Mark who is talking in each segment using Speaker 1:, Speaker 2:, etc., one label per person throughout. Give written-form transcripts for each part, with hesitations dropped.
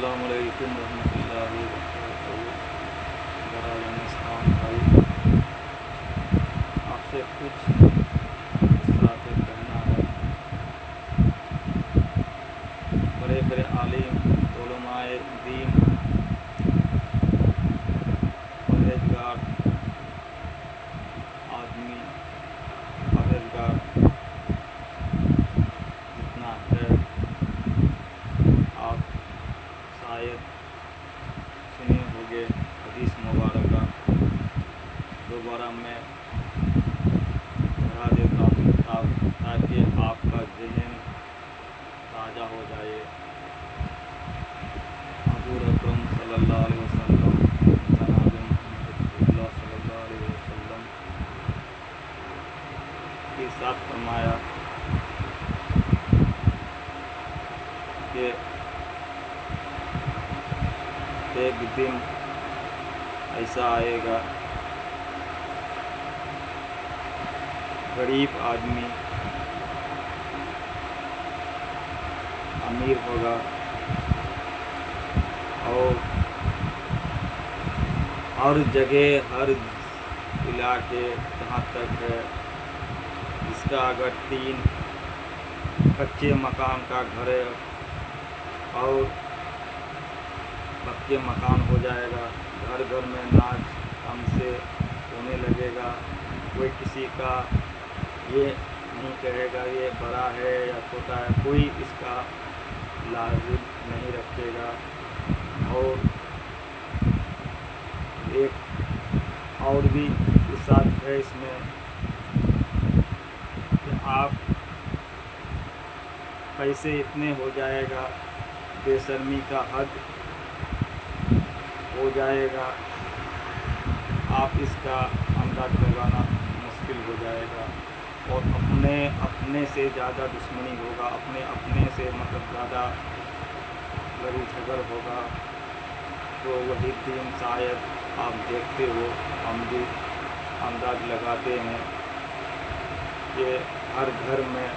Speaker 1: अस्सलाम वालेकुम रहमतुल्लाहि व बरकातहू। बराए इस्लाम भाई, आपसे कुछ इस बातें कहना है। बड़े बड़े आलिम, उलमाए दीन, परहेजगार आदमी, परहेजगार जितना है, आप शायद सुने होंगे हदीस मुबारक। दोबारा मैं दोहरा देता हूँ ताकि आपका ज़हन ताज़ा हो जाए। हुज़ूर अकरम सल्लल्लाहु अलैहि वसल्लम, जनाब मुहम्मद सल्लल्लाहु अलैहि वसल्लम के साथ फरमाया कि एक दिन ऐसा आएगा, गरीब आदमी अमीर होगा और हर जगह, हर इलाके, जहाँ तक है जिसका अगर 3 कच्चे मकान का घर है और पक्के मकान हो जाएगा, घर घर में नाच हमसे होने लगेगा। कोई किसी का ये नहीं कहेगा ये बड़ा है या छोटा है, कोई इसका लाजिम नहीं रखेगा। और एक और भी साथ है इसमें कि आप पैसे इतने हो जाएगा, बेशर्मी का हद हो जाएगा, आप इसका अंदाज लगाना मुश्किल हो जाएगा। और अपने से ज़्यादा दुश्मनी होगा, अपने से मतलब ज़्यादा लड़ी झगड़ होगा। तो वही दिन शायद आप देखते हो, हम भी अंदाज लगाते हैं कि हर घर में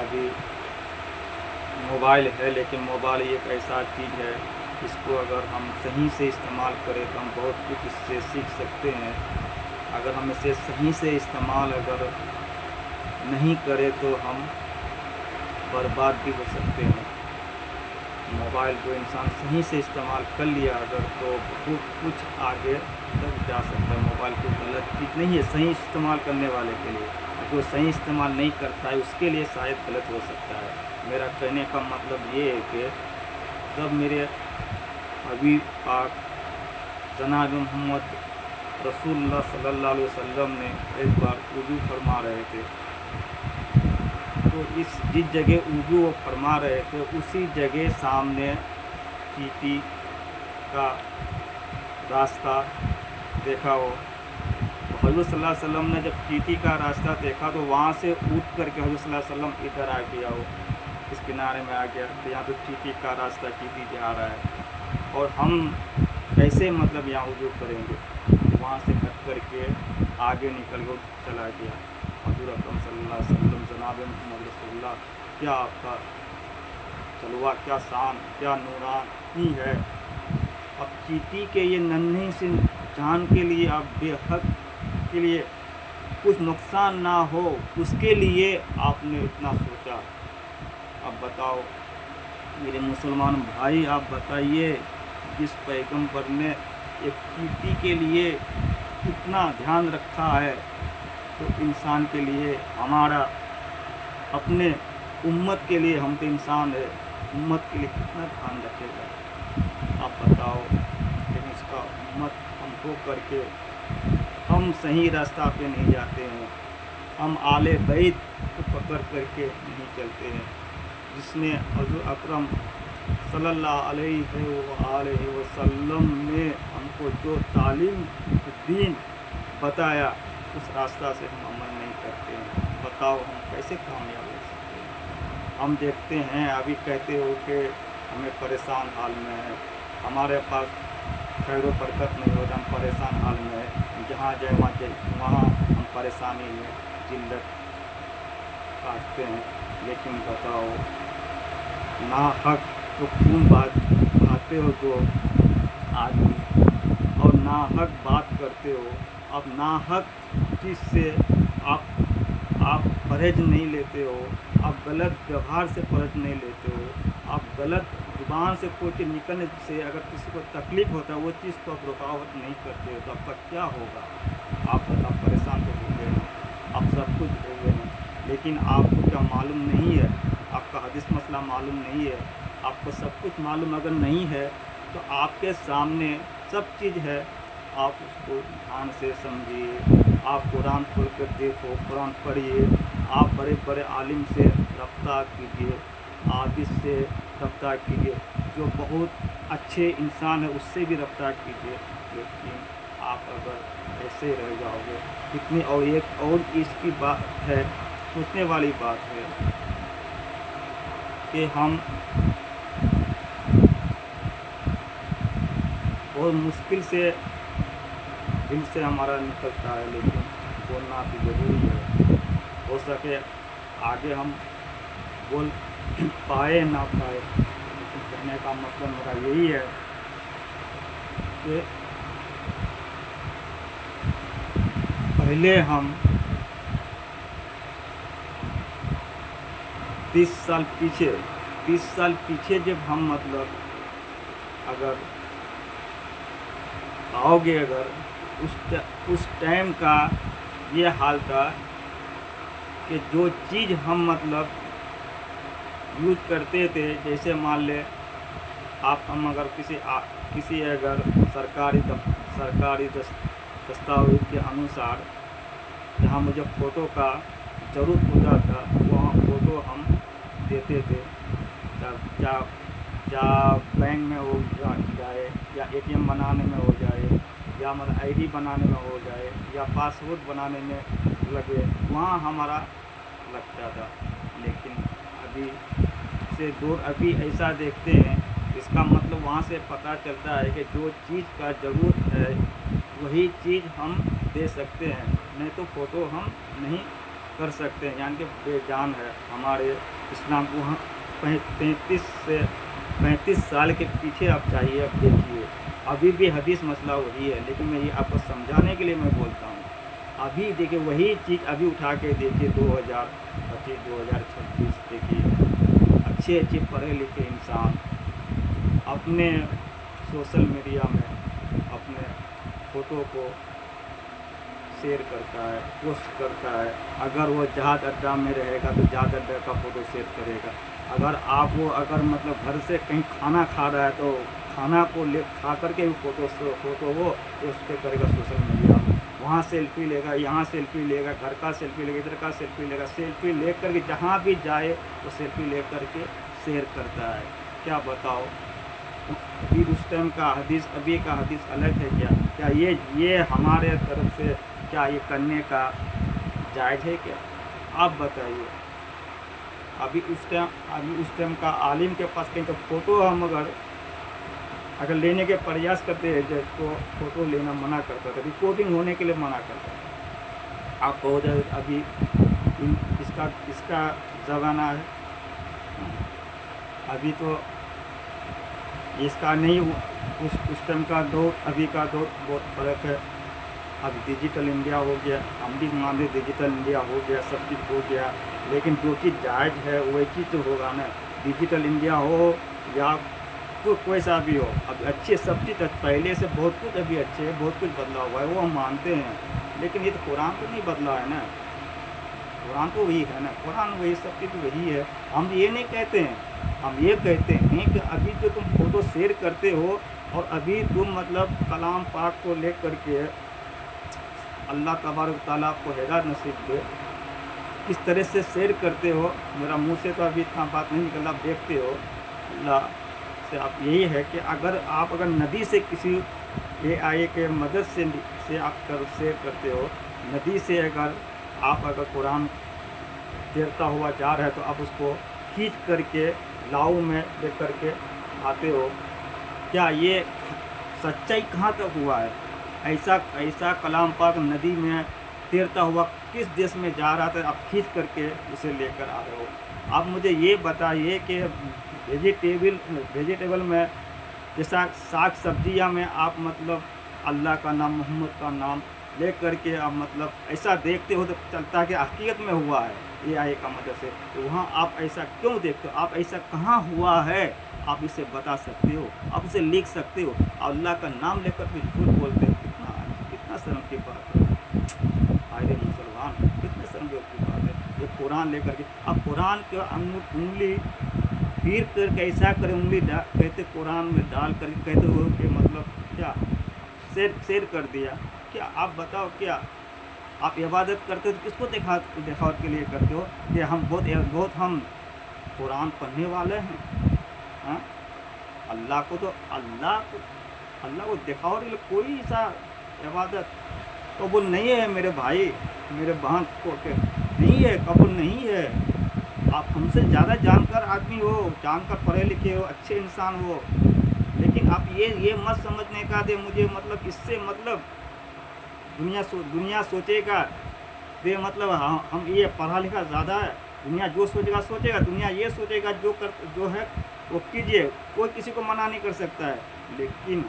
Speaker 1: अभी मोबाइल है, लेकिन मोबाइल एक ऐसा चीज़ है, इसको अगर हम सही से इस्तेमाल करें तो हम बहुत कुछ इससे सीख सकते हैं। अगर हम इसे सही से इस्तेमाल अगर नहीं करें तो हम बर्बाद भी हो सकते हैं। मोबाइल जो इंसान सही से इस्तेमाल कर लिया अगर, तो बहुत कुछ आगे तक जा सकता है। मोबाइल कोई गलत चीज़ नहीं है सही इस्तेमाल करने वाले के लिए, जो सही इस्तेमाल नहीं करता है उसके लिए शायद गलत हो सकता है। मेरा कहने का मतलब ये है कि जब मेरे हबीब पाक जनाब मोहम्मद रसूलुल्लाह सल्लल्लाहु अलैहि वसल्लम ने एक बार वज़ू फरमा रहे थे, तो जिस जगह वज़ू वो फरमा रहे थे उसी जगह सामने चींटी का रास्ता देखा हो। तो हज़रत सल्लल्लाहु अलैहि वसल्लम ने जब चींटी का रास्ता देखा तो वहाँ से उठ करके हज़रत सल्लल्लाहु अलैहि वसल्लम इधर आ गया हो, इस किनारे में आ गया। तो यहाँ तो चींटी का रास्ता चींटी जा रहा है और हम कैसे मतलब यहाँ वज़ू करेंगे। तो वहाँ से कट करके आगे निकल कर चला गया। हुज़ूर अकरम सल्लल्लाहु अलैहि वसल्लम जनाब मुहम्मद रसूलुल्लाह, क्या आपका जलवा, क्या शान, क्या नूरानी है। अब चींटी के ये नन्हे से जान के लिए आप बेहद के लिए कुछ नुकसान ना हो उसके लिए आपने इतना सोचा। अब बताओ मेरे मुसलमान भाई, आप बताइए जिस पैगंबर ने एक चींटी के लिए इतना ध्यान रखा है तो इंसान के लिए, हमारा अपने उम्मत के लिए, हम तो इंसान है, उम्मत के लिए कितना ध्यान रखेगा आप बताओ। लेकिन इसका उम्मत हमको करके हम सही रास्ता पे नहीं जाते हैं, हम आले बैत को पकड़ करके नहीं चलते हैं। जिसने हुज़ूर अकरम सल्लल्लाहु अलैहि वसल्लम ने हमको जो तालीम दीन बताया उस रास्ता से हम अमल नहीं करते हैं। बताओ हम कैसे कामयाब हो सकते हैं। हम देखते हैं अभी कहते हो कि हमें परेशान हाल में है, हमारे पास खैर बरकत नहीं होता, हम परेशान हाल में है, जहाँ जाए वहाँ हम परेशानी में जिल्लत काटते हैं। लेकिन बताओ ना हक तो खून बहाते हो तो आदमी, और नाहक बात करते हो। अब नाहक चीज़ से आप परहेज नहीं लेते हो, आप गलत व्यवहार से परहेज नहीं लेते हो, आप गलत जुबान से कोई चीज़ निकलने से अगर किसी को तकलीफ़ होता है वो चीज़ को आप रुकावट नहीं करते हो, तो आपका क्या होगा? आप परेशान तो होंगे नहीं, आप सब कुछ होंगे नहीं, लेकिन आपको क्या मालूम नहीं है, आपका हदीस मसला मालूम नहीं है, आपको सब कुछ मालूम अगर नहीं है तो आपके सामने सब चीज़ है, आप उसको ध्यान से समझिए। आप कुरान खोल कर देखो, कुरान पढ़िए, आप बड़े बड़े आलिम से रब्ता कीजिए, आबिद से रब्ता कीजिए, जो बहुत अच्छे इंसान है उससे भी रब्ता कीजिए। लेकिन आप अगर ऐसे रह जाओगे कितनी, और एक और इसकी बात है, सोचने वाली बात है कि हम बहुत मुश्किल से दिल से हमारा निकलता है, लेकिन बोलना भी ज़रूरी है। हो सके आगे हम बोल पाए ना पाए, लेकिन कहने का मतलब मेरा यही है कि पहले हम 30 साल पीछे जब हम मतलब अगर आओगे, अगर उस टाइम का ये हाल था कि जो चीज़ हम मतलब यूज करते थे, जैसे मान ले हम अगर किसी अगर सरकारी दस्तावेज के अनुसार जहाँ मुझे फ़ोटो का ज़रूरत होता था वहाँ फ़ोटो हम देते थे, या बैंक में हो जाए, या ATM बनाने में हो जाए, या मतलब ID बनाने में हो जाए, या पासपोर्ट बनाने में लगे, वहाँ हमारा लगता था। लेकिन अभी ऐसा देखते हैं, इसका मतलब वहाँ से पता चलता है कि जो चीज़ का ज़रूरत है वही चीज़ हम दे सकते हैं, नहीं तो फ़ोटो हम नहीं कर सकते हैं, यानी कि बेजान है। हमारे इस्लाम को वहाँ 35 साल के पीछे आप चाहिए, अब देखिए अभी भी हदीस मसला वही है, लेकिन मैं ये आपको समझाने के लिए मैं बोलता हूँ। अभी देखिए वही चीज़ अभी उठा के देखिए 2025 2026 देखिए अच्छे पढ़े लिखे इंसान अपने सोशल मीडिया में अपने फ़ोटो को शेयर करता है, पोस्ट करता है। अगर वो जहाज़ अड्डा में रहेगा तो जहाज़ अड्डा का फ़ोटो शेयर करेगा। अगर मतलब घर से कहीं खाना खा रहा है तो खाना को खा करके भी फ़ोटो हो तो उस पर करेगा सोशल मीडिया में। वहाँ सेल्फी लेगा, यहाँ सेल्फी लेगा, घर का सेल्फी लेगा, इधर का सेल्फी लेगा, सेल्फी ले करके जहाँ भी जाए तो सेल्फी ले करके शेयर करता है। क्या बताओ, अभी उस टाइम का हदीस अभी का हदीस अलग है क्या ये हमारे तरफ से क्या ये करने का जायज़ है क्या? आप बताइए। अभी उस टाइम का आलिम के पास कहीं का फ़ोटो हम अगर लेने के प्रयास करते हैं तो फ़ोटो लेना मना करता था, रिकॉर्डिंग होने के लिए मना करता था। आप कहो जाए अभी इसका ज़माना है, अभी तो इसका नहीं, उस टाइम का दौर अभी का दौर बहुत फ़र्क है। अब डिजिटल इंडिया हो गया, हम भी मान लें डिजिटल इंडिया हो गया, सब चीज़ हो गया, लेकिन जो चीज़ जायज़ है वही चीज़ तो होगा ना। डिजिटल इंडिया हो या कोई सा भी हो, अब अच्छे सब चीज़ पहले से बहुत कुछ अभी अच्छे है, बहुत कुछ बदला हुआ है, वो हम मानते हैं। लेकिन ये तो कुरान तो नहीं बदला है ना, कुरान तो वही है ना, कुरान वही सब चीज़ वही है। हम ये नहीं कहते हैं, हम ये कहते हैं कि अभी जो तुम फ़ोटो शेयर करते हो और अभी तुम मतलब कलाम पाक को ले करके अल्लाह तबारक ताला आपको हिदायत नसीब दे, किस तरह से शेयर करते हो। मेरा मुंह से तो अभी इतना बात नहीं निकला, आप देखते हो। अल्लाह से आप यही है कि अगर नदी से किसी AI के मदद से आप शेयर करते हो, नदी से अगर कुरान तैरता हुआ जा रहा है तो आप उसको खींच करके लाऊ में ले करके आते हो, क्या ये सच्चाई कहाँ तक हुआ है? ऐसा कलाम पाक नदी में तैरता हुआ किस देश में जा रहा था, आप खींच करके उसे लेकर आ रहे हो। आप मुझे ये बताइए कि वेजिटेबल में जैसा साग सब्जियाँ में आप मतलब अल्लाह का नाम, मोहम्मद का नाम ले करके आप मतलब ऐसा देखते हो तो चलता है कि हकीकत में हुआ है ये आए का मतलब से, तो वहाँ आप ऐसा क्यों देखते हो? आप ऐसा कहाँ हुआ है? आप इसे बता सकते हो, आप उसे लिख सकते हो। अल्लाह का नाम लेकर के झूठ बोलते हो, कितना शर्म की बात है। आए मुसलमान, कितने शर्म की बात है। ये कुरान लेकर के अब कुरान के उंगली पीर कर कैसा करे, उंगली कहते कुरान में डाल कर कहते हो कि मतलब क्या शेर कर दिया। क्या आप बताओ, क्या आप इबादत करते हो तो किसको दिखावट के लिए करते हो कि हम बहुत हम कुरान पढ़ने वाले हैं? हाँ, अल्लाह को दिखावट के लिए कोई सा इबादत कबूल नहीं है मेरे भाई, मेरे बहन को नहीं है, कबूल नहीं है। आप हमसे ज़्यादा जानकार आदमी हो, जानकर पढ़े लिखे हो, अच्छे इंसान हो, लेकिन आप ये मत समझने का दे मुझे मतलब इससे मतलब दुनिया सोचेगा दे मतलब हम ये पढ़ा लिखा ज़्यादा है। दुनिया जो सोचेगा, दुनिया ये सोचेगा जो है वो कीजिए, कोई किसी को मना नहीं कर सकता है। लेकिन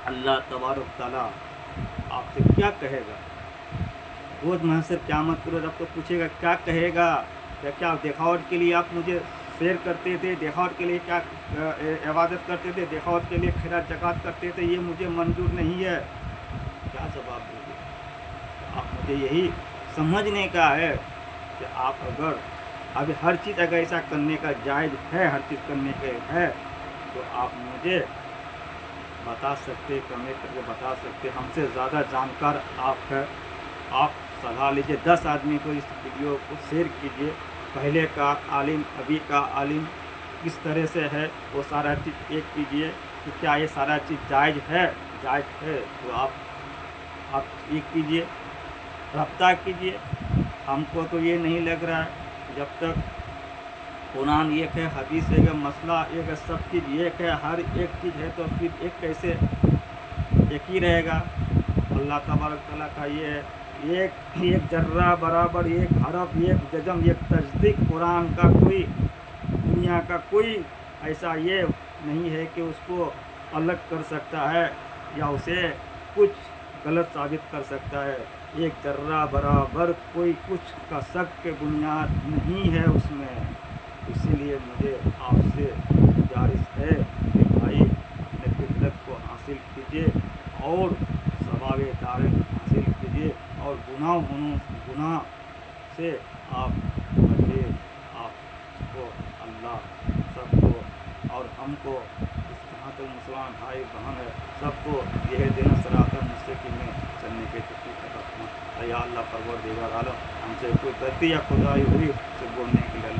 Speaker 1: अल्लाह तबारक ताला आपसे क्या कहेगा? रोज़ महशर क़यामत के रोज़ आपको पूछेगा, क्या कहेगा? क्या दिखावट के लिए आप मुझे शेयर करते थे, दिखावट के लिए क्या इबादत करते थे, दिखावट के लिए खैरात ज़कात करते थे, ये मुझे मंजूर नहीं है। क्या जवाब दोगे? आप मुझे यही समझने का है कि आप अगर अभी हर चीज़ अगर ऐसा करने का जायज़ है, हर चीज़ करने के है, तो आप मुझे बता सकते, कमेंट करके बता सकते। हमसे ज़्यादा जानकार आप है, आप सलाह लीजिए। 10 आदमी को इस वीडियो को शेयर कीजिए। पहले का आलिम, अभी का आलिम किस तरह से है वो सारा चीज़ एक कीजिए कि क्या ये सारा चीज़ जायज़ है तो आप एक कीजिए, रब्ता कीजिए। हमको तो ये नहीं लग रहा है जब तक कुरान एक है, हदीस एक है, मसला एक है, सब चीज़ एक है, हर एक चीज़ है, तो फिर एक कैसे एक ही रहेगा? अल्लाह तबारक तआला का ये है, एक जर्रा बराबर, एक हरफ, एक जज़म, एक तस्दीक कुरान का कोई दुनिया का कोई ऐसा ये नहीं है कि उसको अलग कर सकता है या उसे कुछ गलत साबित कर सकता है। एक जर्रा बराबर कोई कुछ का शक के बुनियाद नहीं है उसमें। इसीलिए मुझे आपसे गुजारिश है कि भाई अपने फितरत को हासिल कीजिए और सवाब दारें हासिल कीजिए और गुनाह से आप बचिए। आपको अल्लाह सबको और हमको जहाँ तक मुसलमान भाई बहन है सबको यह दिन सरातन मुस्तकीम में चलने के तौफीक अता फरमा। या अल्लाह परवरदिगार आलम, हमसे कोई गलती या खुदाई हुई तो बोलने के लिए